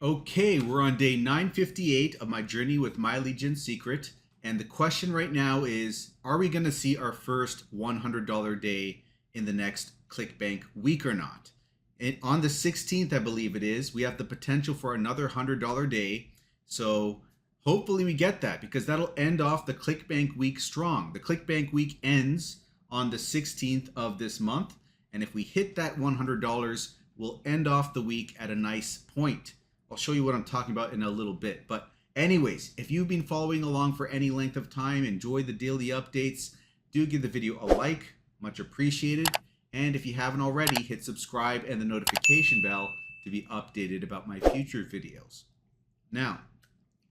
Okay, we're on day 958 of my journey with My Legion Secret. And the question right now is, are we going to see our first $100 day in the next Clickbank week or not? And on the 16th, I believe it is, we have the potential for another $100 day. So hopefully we get that because that'll end off the Clickbank week strong. The Clickbank week ends on the 16th of this month. And if we hit that $100, we'll end off the week at a nice point. I'll show you what I'm talking about in a little bit. But anyways, if you've been following along for any length of time, enjoy the daily updates, do give the video a like, much appreciated. And if you haven't already, hit subscribe and the notification bell to be updated about my future videos. Now,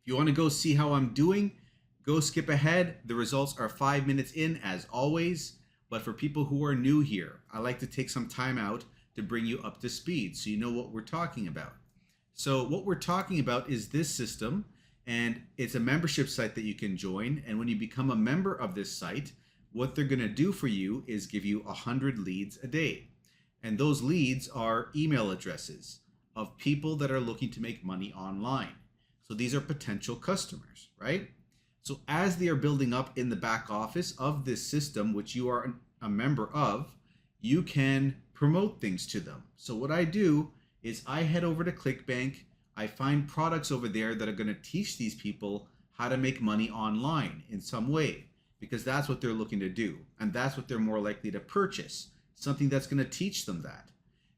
if you want to go see how I'm doing, go skip ahead. The results are 5 minutes in as always. But for people who are new here, I like to take some time out to bring you up to speed so you know what we're talking about. So what we're talking about is this system, and it's a membership site that you can join. And when you become a member of this site, what they're going to do for you is give you 100 leads a day. And those leads are email addresses of people that are looking to make money online. So these are potential customers, right? So as they are building up in the back office of this system, which you are a member of, you can promote things to them. So what I do is I head over to Clickbank. I find products over there that are going to teach these people how to make money online in some way, because that's what they're looking to do. And that's what they're more likely to purchase, something that's going to teach them that.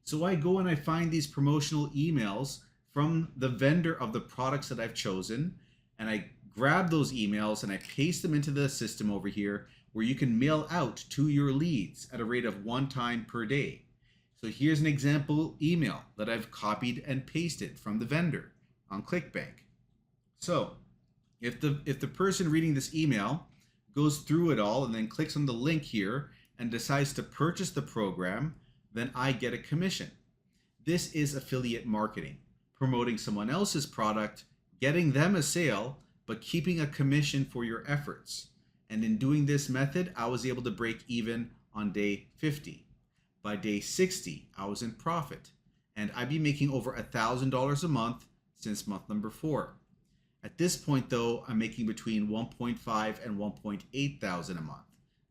So I go and I find these promotional emails from the vendor of the products that I've chosen, and I grab those emails and I paste them into the system over here where you can mail out to your leads at a rate of 1 time per day. So here's an example email that I've copied and pasted from the vendor on Clickbank. So if the person reading this email goes through it all and then clicks on the link here and decides to purchase the program, then I get a commission. This is affiliate marketing, promoting someone else's product, getting them a sale, but keeping a commission for your efforts. And in doing this method, I was able to break even on day 50. By day 60, I was in profit, and I'd be making over $1,000 a month since month number 4. At this point, though, I'm making between 1.5 and 1.8 thousand a month.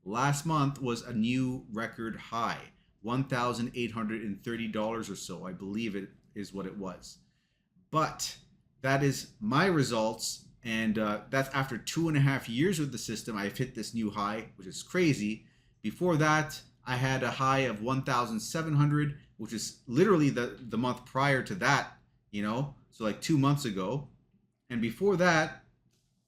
Last month was a new record high, $1,830 or so, I believe it is what it was. But that is my results, and that's after 2.5 years with the system. I've hit this new high, which is crazy. Before that, I had a high of 1,700, which is literally the month prior to that, so like 2 months ago. And before that,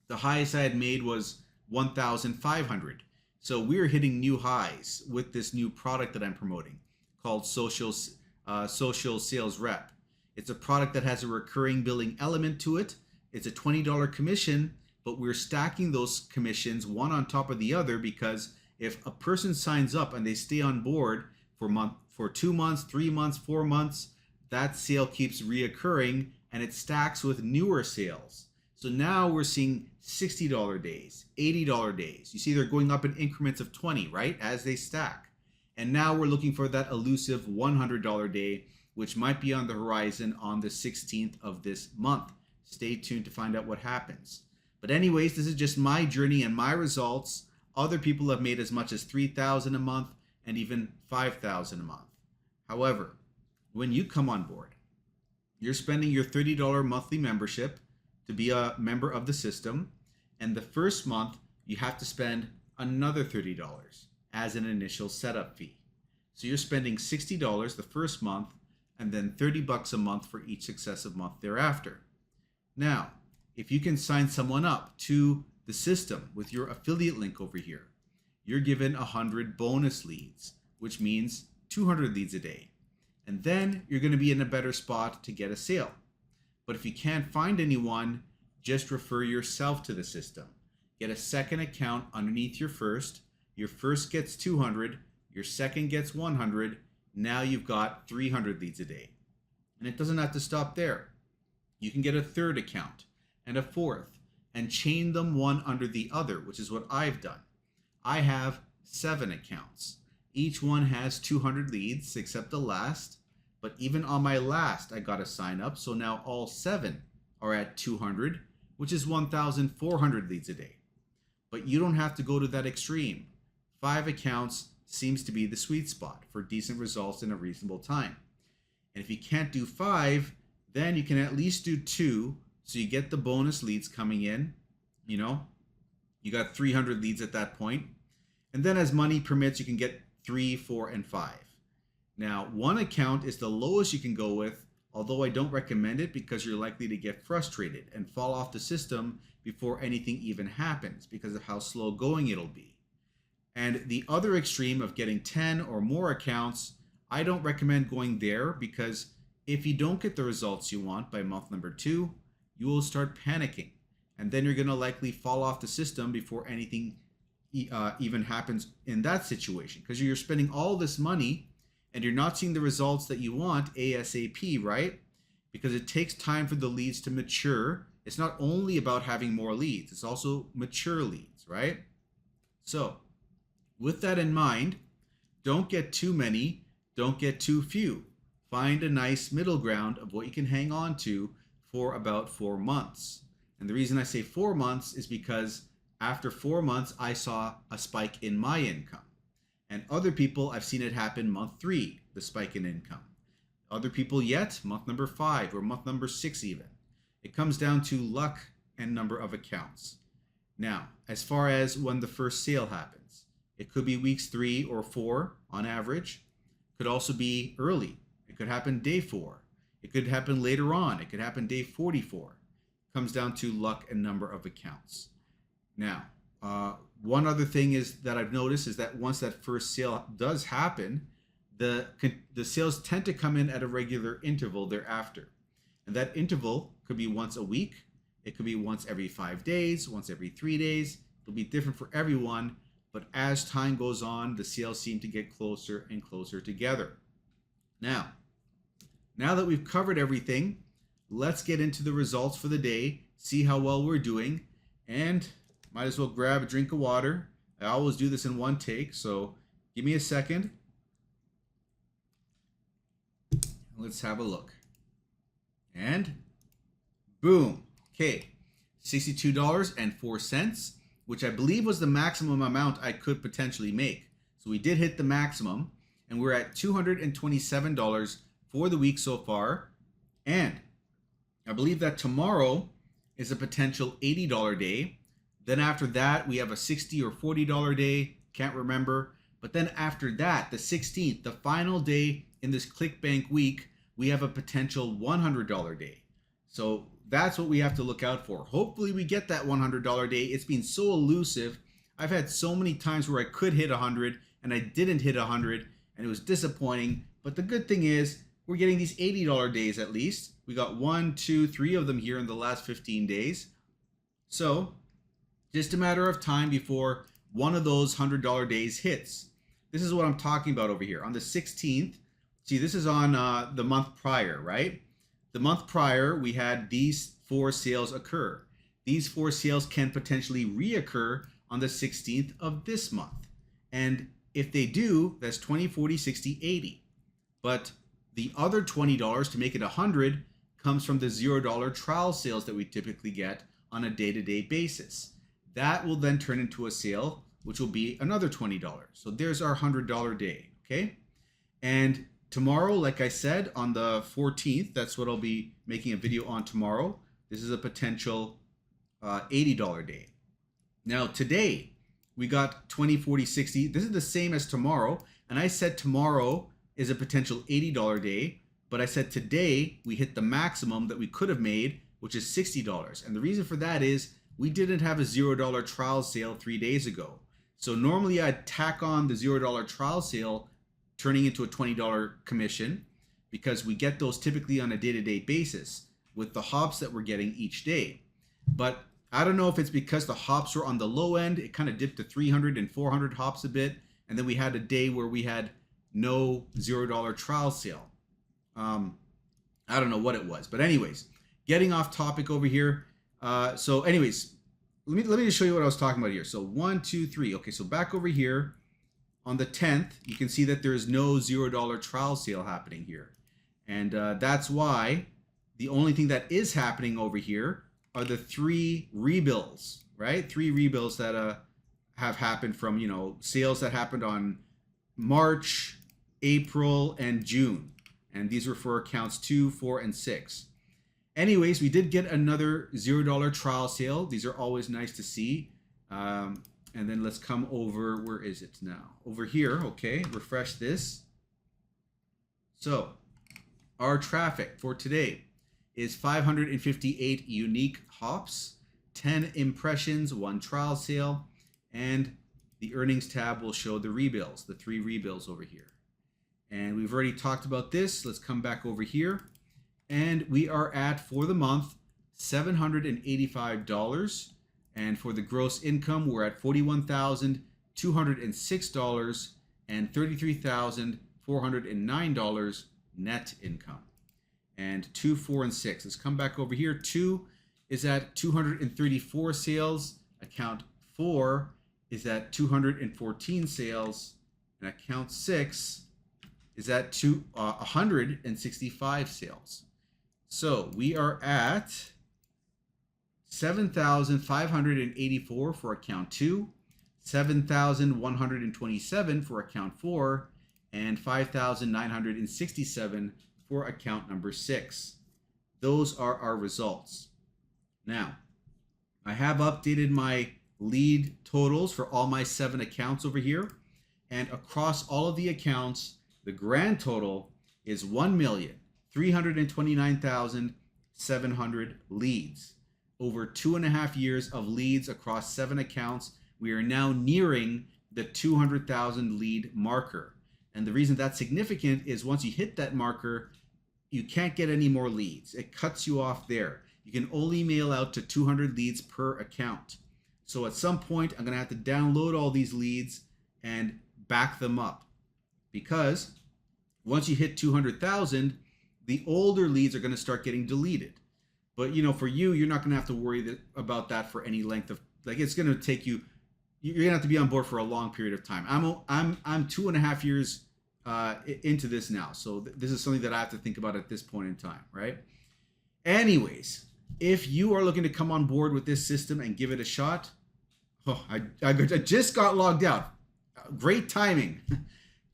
the highest I had made was 1,500. So we're hitting new highs with this new product that I'm promoting called Social Sales Rep. It's a product that has a recurring billing element to it. It's a $20 commission, but we're stacking those commissions one on top of the other because if a person signs up and they stay on board for 2 months, 3 months, 4 months, that sale keeps reoccurring and it stacks with newer sales. So now we're seeing $60 days, $80 days. You see they're going up in increments of 20, right, as they stack. And now we're looking for that elusive $100 day, which might be on the horizon on the 16th of this month. Stay tuned to find out what happens. But anyways, this is just my journey and my results. Other people have made as much as $3,000 a month and even $5,000 a month. However, when you come on board, you're spending your $30 monthly membership to be a member of the system, and the first month you have to spend another $30 as an initial setup fee. So you're spending $60 the first month and then $30 a month for each successive month thereafter. Now, if you can sign someone up to the system with your affiliate link over here, you're given 100 bonus leads, which means 200 leads a day. And then you're going to be in a better spot to get a sale. But if you can't find anyone, just refer yourself to the system. Get a second account underneath your first. Your first gets 200, your second gets 100. Now you've got 300 leads a day. And it doesn't have to stop there. You can get a third account and a fourth, and chain them one under the other, which is what I've done. I have 7 accounts. Each one has 200 leads except the last. But even on my last, I got a sign up. So now all 7 are at 200, which is 1,400 leads a day. But you don't have to go to that extreme. 5 accounts seems to be the sweet spot for decent results in a reasonable time. And if you can't do 5, then you can at least do 2, so you get the bonus leads coming in. You know, you got 300 leads at that point. And then as money permits, you can get 3, 4, and 5. Now, 1 account is the lowest you can go with, although I don't recommend it because you're likely to get frustrated and fall off the system before anything even happens because of how slow going it'll be. And the other extreme of getting 10 or more accounts, I don't recommend going there because if you don't get the results you want by month number 2, you will start panicking. And then you're going to likely fall off the system before anything even happens in that situation because you're spending all this money and you're not seeing the results that you want ASAP, right? Because it takes time for the leads to mature. It's not only about having more leads, it's also mature leads, right? So with that in mind, don't get too many, don't get too few. Find a nice middle ground of what you can hang on to for about 4 months. And the reason I say 4 months is because after 4 months, I saw a spike in my income. And other people, I've seen it happen month 3, the spike in income. Other people yet, month number 5 or month number 6 even. It comes down to luck and number of accounts. Now, as far as when the first sale happens, it could be weeks 3 or 4 on average. Could also be early. It could happen day 4. It could happen later on. It could happen day 44. It comes down to luck and number of accounts. Now, one other thing is that I've noticed is that once that first sale does happen, the sales tend to come in at a regular interval thereafter. And that interval could be once a week. It could be once every 5 days, once every 3 days. It'll be different for everyone. But as time goes on, the sales seem to get closer and closer together. Now that we've covered everything, let's get into the results for the day, see how well we're doing, and might as well grab a drink of water. I always do this in one take, so give me a second. Let's have a look. And boom. Okay, $62.04, which I believe was the maximum amount I could potentially make. So we did hit the maximum, and we're at $227 for the week so far. And I believe that tomorrow is a potential $80 day. Then after that, we have a $60 or $40 day, can't remember. But then after that, the 16th, the final day in this Clickbank week, we have a potential $100 day. So that's what we have to look out for. Hopefully we get that $100 day. It's been so elusive. I've had so many times where I could hit 100 and I didn't hit 100 and it was disappointing. But the good thing is we're getting these $80 days at least. We got 1, 2, 3 of them here in the last 15 days. So just a matter of time before one of those $100 days hits. This is what I'm talking about over here. On the 16th, see, this is on the month prior, right? The month prior, we had these 4 sales occur. These 4 sales can potentially reoccur on the 16th of this month. And if they do, that's 20, 40, 60, 80. But the other $20 to make it 100 comes from the $0 trial sales that we typically get on a day-to-day basis. That will then turn into a sale, which will be another $20. So there's our $100 day, okay? And tomorrow, like I said, on the 14th, that's what I'll be making a video on tomorrow. This is a potential $80 day. Now today, we got 20, 40, 60. This is the same as tomorrow. And I said tomorrow is a potential $80 day. But I said today, we hit the maximum that we could have made, which is $60. And the reason for that is we didn't have a $0 trial sale 3 days ago. So normally I'd tack on the $0 trial sale, turning into a $20 commission, because we get those typically on a day-to-day basis with the hops that we're getting each day. But I don't know if it's because the hops were on the low end. It kind of dipped to 300 and 400 hops a bit. And then we had a day where we had no $0 trial sale. I don't know what it was. But anyways, getting off topic over here. So anyways, let me just show you what I was talking about here. So 1, 2, 3. Okay, so back over here on the 10th, you can see that there is no $0 trial sale happening here. And that's why the only thing that is happening over here are the 3 rebills, right? 3 rebills that have happened from, sales that happened on March, April, and June. And these were for accounts 2, 4, and 6. Anyways, we did get another $0 trial sale. These are always nice to see. And then let's come over, where is it now? Over here, okay, refresh this. So our traffic for today is 558 unique hops, 10 impressions, 1 trial sale, and the earnings tab will show the rebills, the 3 rebills over here. And we've already talked about this. Let's come back over here. And we are at, for the month, $785. And for the gross income, we're at $41,206 and $33,409 net income. And 2, 4, and 6. Let's come back over here. 2 is at 234 sales. Account 4 is at 214 sales. And account 6 is at 165 sales. So we are at 7,584 for account 2, 7,127 for account 4, and 5,967 for account number 6. Those are our results. Now, I have updated my lead totals for all my 7 accounts over here, and across all of the accounts, the grand total is 1,329,700 leads. Over 2.5 years of leads across 7 accounts, we are now nearing the 200,000 lead marker. And the reason that's significant is once you hit that marker, you can't get any more leads. It cuts you off there. You can only mail out to 200 leads per account. So at some point, I'm going to have to download all these leads and back them up, because once you hit 200,000, the older leads are going to start getting deleted. But for you, you're not going to have to worry about that for any length of, it's going to take you, you're going to have to be on board for a long period of time. I'm 2.5 years into this now. So this is something that I have to think about at this point in time, right? Anyways, if you are looking to come on board with this system and give it a shot, I just got logged out. Great timing.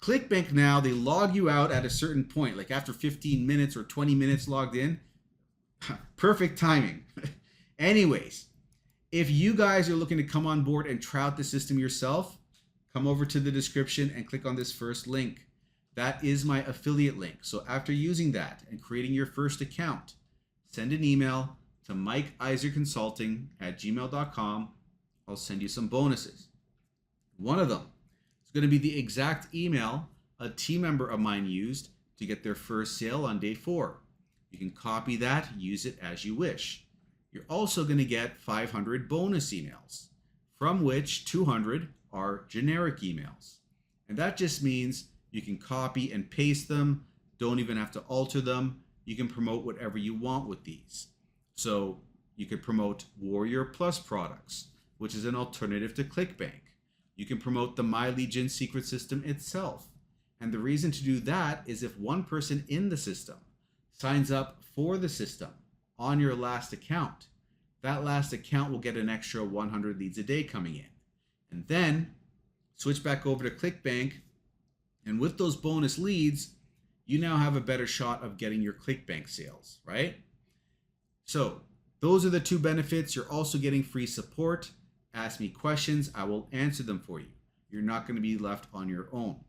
Clickbank now, they log you out at a certain point, like after 15 minutes or 20 minutes logged in. Perfect timing. Anyways, if you guys are looking to come on board and try out the system yourself, come over to the description and click on this first link. That is my affiliate link. So after using that and creating your first account, send an email to mikeiserconsulting@gmail.com. I'll send you some bonuses. One of them is going to be the exact email a team member of mine used to get their first sale on day 4. You can copy that, use it as you wish. You're also going to get 500 bonus emails, from which 200 are generic emails. And that just means you can copy and paste them, don't even have to alter them. You can promote whatever you want with these. So you could promote Warrior Plus products, which is an alternative to Clickbank. You can promote the My Legion secret system itself. And the reason to do that is if one person in the system signs up for the system on your last account, that last account will get an extra 100 leads a day coming in. And then switch back over to Clickbank, and with those bonus leads, you now have a better shot of getting your Clickbank sales, right? So those are the 2 benefits. You're also getting free support. Ask me questions, I will answer them for you. You're not going to be left on your own.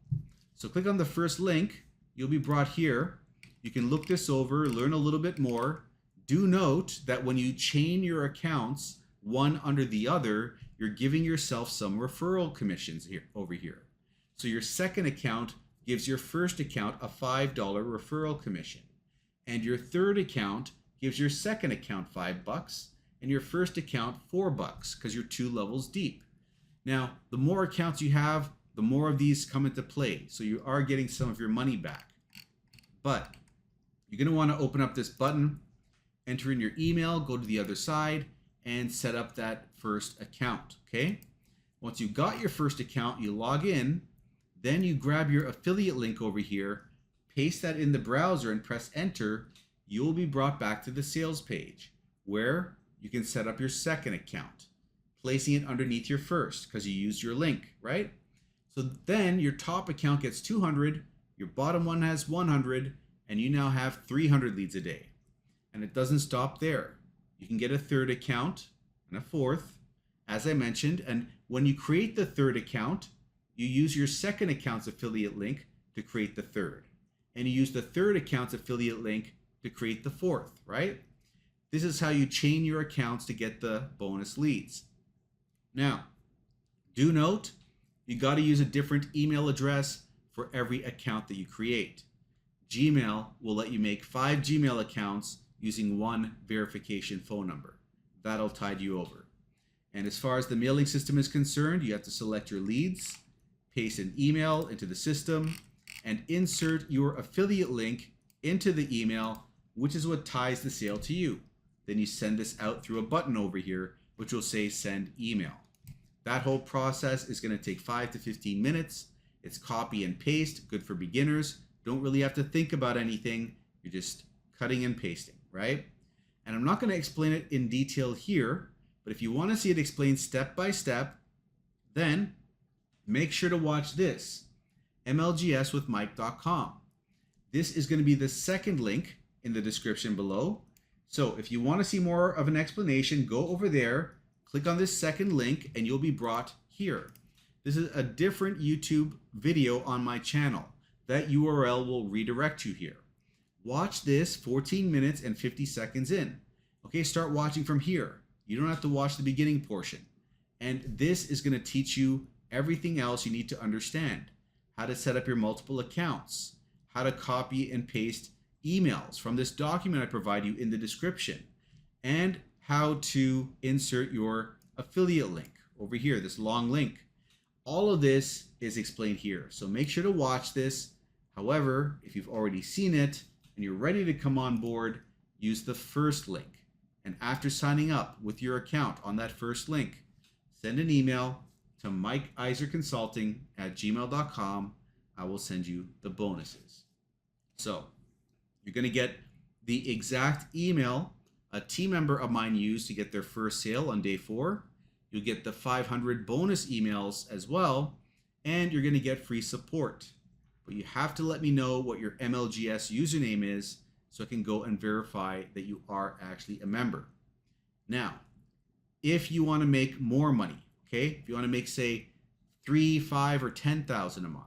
So click on the first link. You'll be brought here. You can look this over, learn a little bit more. Do note that when you chain your accounts one under the other, you're giving yourself some referral commissions over here. So your second account gives your first account a $5 referral commission. And your third account gives your second account $5 and your first account $4 because you're 2 levels deep. Now, the more accounts you have, the more of these come into play. So you are getting some of your money back. But you're going to want to open up this button, enter in your email, go to the other side, and set up that first account, okay? Once you've got your first account, you log in, then you grab your affiliate link over here, paste that in the browser and press enter, you will be brought back to the sales page where you can set up your second account, placing it underneath your first because you used your link, right? So then your top account gets 200, your bottom one has 100, and you now have 300 leads a day. And it doesn't stop there. You can get a third account and a fourth, as I mentioned. And when you create the third account, you use your second account's affiliate link to create the third. And you use the third account's affiliate link to create the fourth, right? This is how you chain your accounts to get the bonus leads. Now, do note, you got to use a different email address for every account that you create. Gmail will let you make 5 Gmail accounts using 1 verification phone number. That'll tide you over. And as far as the mailing system is concerned, you have to select your leads, paste an email into the system, and insert your affiliate link into the email, which is what ties the sale to you. Then you send this out through a button over here, which will say send email. That whole process is going to take 5 to 15 minutes. It's copy and paste, good for beginners. Don't really have to think about anything. You're just cutting and pasting, right? And I'm not going to explain it in detail here, but if you want to see it explained step by step, then make sure to watch this, MLGSwithMike.com. This is going to be the second link in the description below. So if you want to see more of an explanation, go over there, click on this second link, and you'll be brought here. This is a different YouTube video on my channel. That URL will redirect you here. Watch this 14 minutes and 50 seconds in. Okay, start watching from here. You don't have to watch the beginning portion. And this is going to teach you everything else you need to understand. How to set up your multiple accounts, how to copy and paste emails from this document I provide you in the description, and how to insert your affiliate link over here, this long link. All of this is explained here. So make sure to watch this. However, if you've already seen it and you're ready to come on board, use the first link. And after signing up with your account on that first link, send an email to mikeiserconsulting@gmail.com. I will send you the bonuses. So you're going to get the exact email a team member of mine used to get their first sale on day 4. You'll get the 500 bonus emails as well, and you're going to get free support. But you have to let me know what your MLGS username is so I can go and verify that you are actually a member. Now, if you want to make more money, okay, if you want to make, say, 3, 5, or 10,000 a month,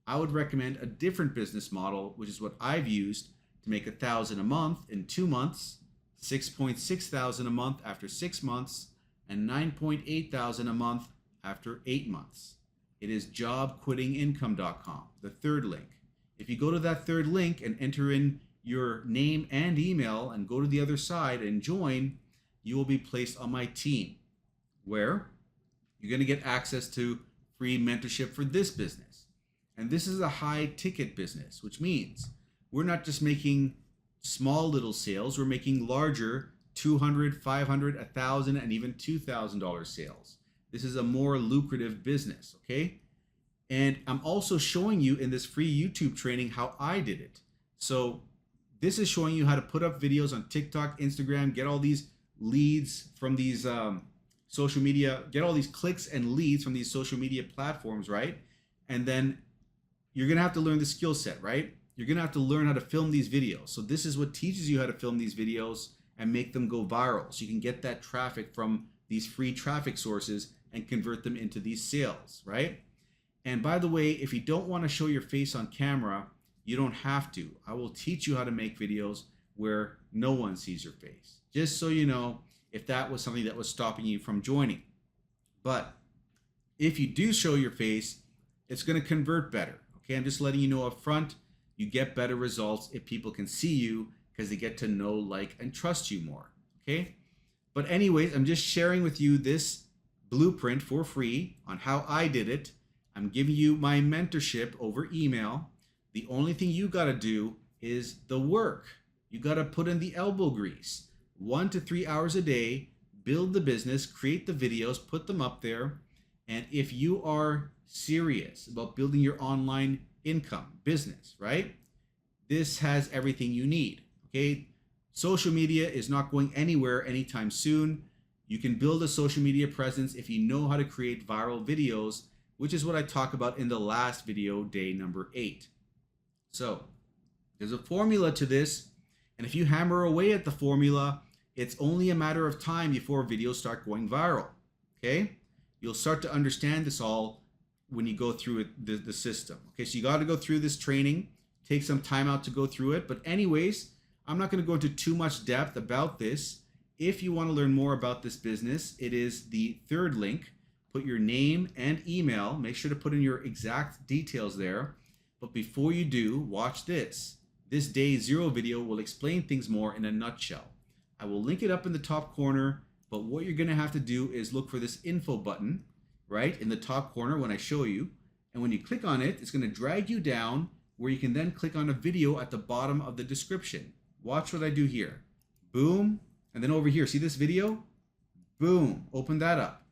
I would recommend a different business model, which is what I've used to make 1,000 a month in 2 months, 6.6 thousand a month after 6 months, and 9.8 thousand a month after 8 months. It is jobquittingincome.com, the third link. If you go to that third link and enter in your name and email and go to the other side and join, you will be placed on my team, where you're going to get access to free mentorship for this business. And this is a high ticket business, which means we're not just making small little sales, we're making larger $200, $500, $1,000, and even $2,000 sales. This is a more lucrative business, okay? And I'm also showing you in this free YouTube training how I did it. So this is showing you how to put up videos on TikTok, Instagram, get all these leads from these social media, get all these clicks and leads from these social media platforms, right? And then you're gonna have to learn the skill set, right? You're gonna have to learn how to film these videos. So this is what teaches you how to film these videos and make them go viral. So you can get that traffic from these free traffic sources and convert them into these sales, right? And by the way, if you don't want to show your face on camera, you don't have to. I will teach you how to make videos where no one sees your face, just so you know if that was something that was stopping you from joining. But if you do show your face, it's going to convert better. Okay, I'm just letting you know up front, you get better results if people can see you because they get to know, like, and trust you more. Okay, but anyways, I'm just sharing with you this blueprint for free on how I did it. I'm giving you my mentorship over email. The only thing you got to do is the work. You got to put in the elbow grease. 1 to 3 hours a day, build the business, create the videos, put them up there. And if you are serious about building your online income business, right? this has everything you need. Okay, social media is not going anywhere anytime soon. You can build a social media presence if you know how to create viral videos, which is what I talk about in the last video, day number 8. So there's a formula to this, and if you hammer away at the formula, it's only a matter of time before videos start going viral. Okay, you'll start to understand this all when you go through the system. Okay, so you got to go through this training, take some time out to go through it. But anyways, I'm not going to go into too much depth about this. If you want to learn more about this business, it is the third link. Put your name and email. Make sure to put in your exact details there. But before you do, watch this. This day 0 video will explain things more in a nutshell. I will link it up in the top corner, but what you're going to have to do is look for this info button right in the top corner when I show you. And when you click on it, it's going to drag you down where you can then click on a video at the bottom of the description. Watch what I do here. Boom. And then over here, see this video? Boom. Open that up.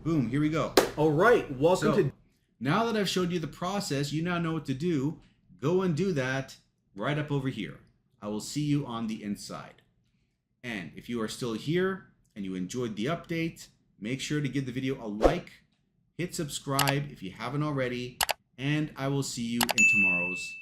Boom. Here we go. All right. Welcome to... Now that I've showed you the process, you now know what to do. Go and do that right up over here. I will see you on the inside. And if you are still here and you enjoyed the update, make sure to give the video a like, hit subscribe if you haven't already, and I will see you in tomorrow's